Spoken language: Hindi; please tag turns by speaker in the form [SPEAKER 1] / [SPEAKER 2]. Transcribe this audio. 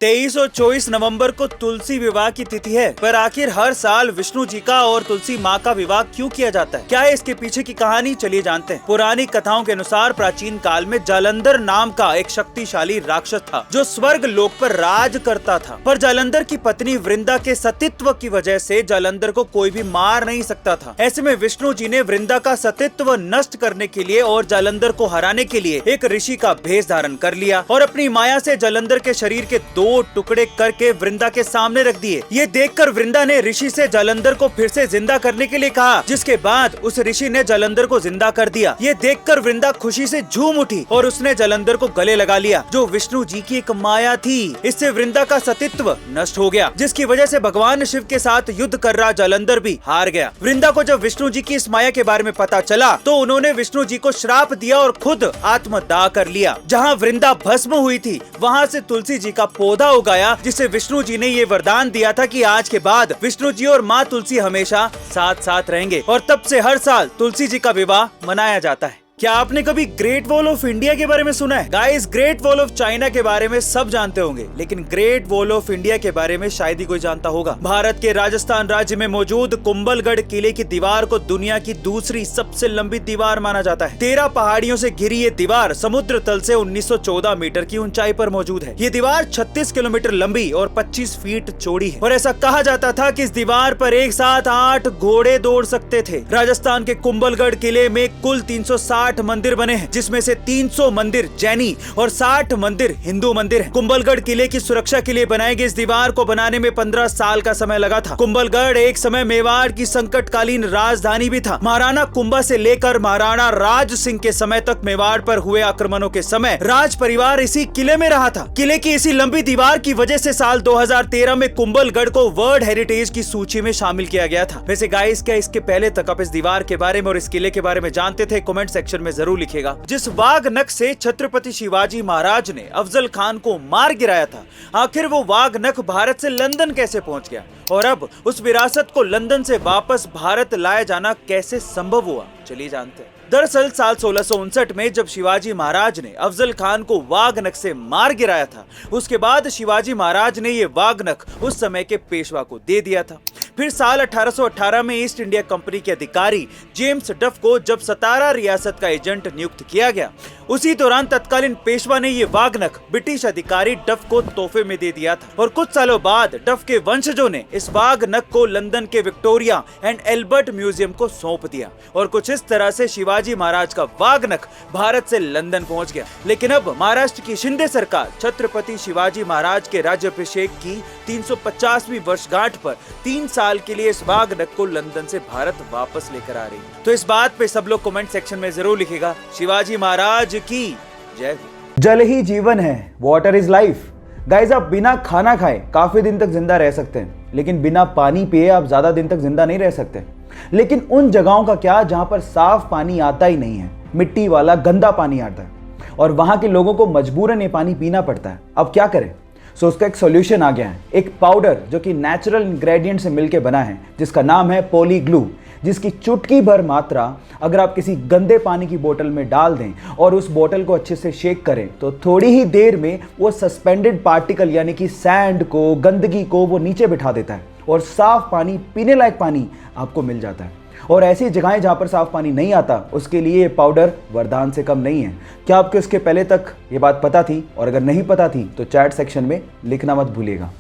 [SPEAKER 1] 23 और 24 नवंबर को तुलसी विवाह की तिथि है, पर आखिर हर साल विष्णु जी का और तुलसी माँ का विवाह क्यों किया जाता है? क्या है इसके पीछे की कहानी? चलिए जानते हैं। पुरानी कथाओं के अनुसार प्राचीन काल में जालंधर नाम का एक शक्तिशाली राक्षस था जो स्वर्ग लोक पर राज करता था, पर जालंधर की पत्नी वृंदा के सतीत्व की वजह से जालंधर को कोई भी मार नहीं सकता था। ऐसे में विष्णु जी ने वृंदा का सतीत्व नष्ट करने के लिए और जालंधर को हराने के लिए एक ऋषि का भेष धारण कर लिया और अपनी माया से जालंधर के शरीर के दो टुकड़े करके वृंदा के सामने रख दिए। ये देखकर वृंदा ने ऋषि से जालंधर को फिर से जिंदा करने के लिए कहा, जिसके बाद उस ऋषि ने जालंधर को जिंदा कर दिया। ये देखकर वृंदा खुशी से झूम उठी और उसने जालंधर को गले लगा लिया, जो विष्णु जी की एक माया थी। इससे वृंदा का सतीत्व नष्ट हो गया, जिसकी वजह से भगवान शिव के साथ युद्ध कर रहा जालंधर भी हार गया। वृंदा को जब विष्णु जी की इस माया के बारे में पता चला तो उन्होंने विष्णु जी को श्राप दिया और खुद आत्मदाह कर लिया। जहाँ वृंदा भस्म हुई थी वहाँ से तुलसी जी का पौधा उगाया, जिससे विष्णु जी ने ये वरदान दिया था कि आज के बाद विष्णु जी और माँ तुलसी हमेशा साथ साथ रहेंगे, और तब से हर साल तुलसी जी का विवाह मनाया जाता है। क्या आपने कभी ग्रेट वॉल ऑफ इंडिया के बारे में सुना है? Guys, great wall of China के बारे में सब जानते होंगे, लेकिन ग्रेट वॉल ऑफ इंडिया के बारे में शायद ही कोई जानता होगा। भारत के राजस्थान राज्य में मौजूद कुंभलगढ़ किले की दीवार को दुनिया की दूसरी सबसे लंबी दीवार माना जाता है। 13 पहाड़ियों से घिरी ये दीवार समुद्र तल से 1914 मीटर की ऊंचाई पर मौजूद है। ये दीवार 36 किलोमीटर लंबी और 25 फीट चौड़ी है, और ऐसा कहा जाता था कि इस दीवार पर एक साथ 8 घोड़े दौड़ सकते थे। राजस्थान के कुंभलगढ़ किले में कुल 360 मंदिर बने हैं, जिसमें से 300 मंदिर जैनी और 60 मंदिर हिंदू मंदिर हैं। कुंभलगढ़ किले की सुरक्षा के लिए बनाई गई इस दीवार को बनाने में 15 साल का समय लगा था। कुंभलगढ़ एक समय मेवाड़ की संकटकालीन राजधानी भी था। महाराणा कुंभा से लेकर महाराणा राज सिंह के समय तक मेवाड़ पर हुए आक्रमणों के समय राज परिवार इसी किले में रहा था। किले की इसी लंबी दीवार की वजह से साल 2013 में कुंभलगढ़ को वर्ल्ड हेरिटेज की सूची में शामिल किया गया था। वैसे गाइस, क्या इसके पहले तक आप इस दीवार के बारे में और इस किले के बारे में जानते थे? कमेंट सेक्शन में जरूर लिखेगा। जिस वाघ नख से छत्रपति शिवाजी महाराज ने अफजल खान को मार गिराया था, आखिर वो वाघ नख भारत से लंदन कैसे पहुंच गया, और अब उस विरासत को लंदन से वापस भारत लाया जाना कैसे संभव हुआ? चलिए जानते हैं। दरअसल साल 1659 में जब शिवाजी महाराज ने अफजल खान को वाघ नख से मार गिराया था, उसके बाद शिवाजी महाराज ने ये वाघ नख उस समय के पेशवा को दे दिया था। फिर साल 1818 में ईस्ट इंडिया कंपनी के अधिकारी जेम्स डफ को जब सतारा रियासत का एजेंट नियुक्त किया गया, उसी दौरान तत्कालीन पेशवा ने ये वाघ नख ब्रिटिश अधिकारी डफ को तोहफे में दे दिया था, और कुछ सालों बाद डफ के वंशजों ने इस वाघ नख को लंदन के विक्टोरिया एंड एल्बर्ट म्यूजियम को सौंप दिया, और कुछ इस तरह से शिवाजी महाराज का वाघ नख भारत से लंदन पहुंच गया। लेकिन अब महाराष्ट्र की शिंदे सरकार छत्रपति शिवाजी महाराज के राज्याभिषेक की 350वीं वर्षगांठ पर 3 साल के लिए इस वाघ नख को लंदन से भारत वापस लेकर आ रही है। तो इस बात पे सब लोग कमेंट सेक्शन में जरूर लिखेगा, शिवाजी महाराज की जय हो।
[SPEAKER 2] जल ही जीवन है, वाटर इज लाइफ। गाइस, आप बिना खाना खाए काफी दिन तक जिंदा रह सकते हैं, लेकिन बिना पानी पिए आप ज्यादा दिन तक जिंदा नहीं रह सकते। लेकिन उन जगहों का क्या जहां पर साफ पानी आता ही नहीं है, मिट्टी वाला गंदा पानी आता है, और वहां के लोगों को मजबूरन ये पानी पीना पड़ता है। अब क्या करें? सो उसका एक सॉल्यूशन आ गया है, एक पाउडर जो कि नेचुरल इंग्रेडिएंट से मिलके बना है, जिसका नाम है पॉलीग्लू, जिसकी चुटकी भर मात्रा अगर आप किसी गंदे पानी की बोतल में डाल दें और उस बोतल को अच्छे से शेक करें, तो थोड़ी ही देर में वो सस्पेंडेड पार्टिकल यानी कि सैंड को, गंदगी को वो नीचे बिठा देता है, और साफ पानी, पीने लायक पानी आपको मिल जाता है। और ऐसी जगहें जहां पर साफ पानी नहीं आता, उसके लिए ये पाउडर वरदान से कम नहीं है। क्या आपको इसके पहले तक ये बात पता थी? और अगर नहीं पता थी तो चैट सेक्शन में लिखना मत भूलिएगा।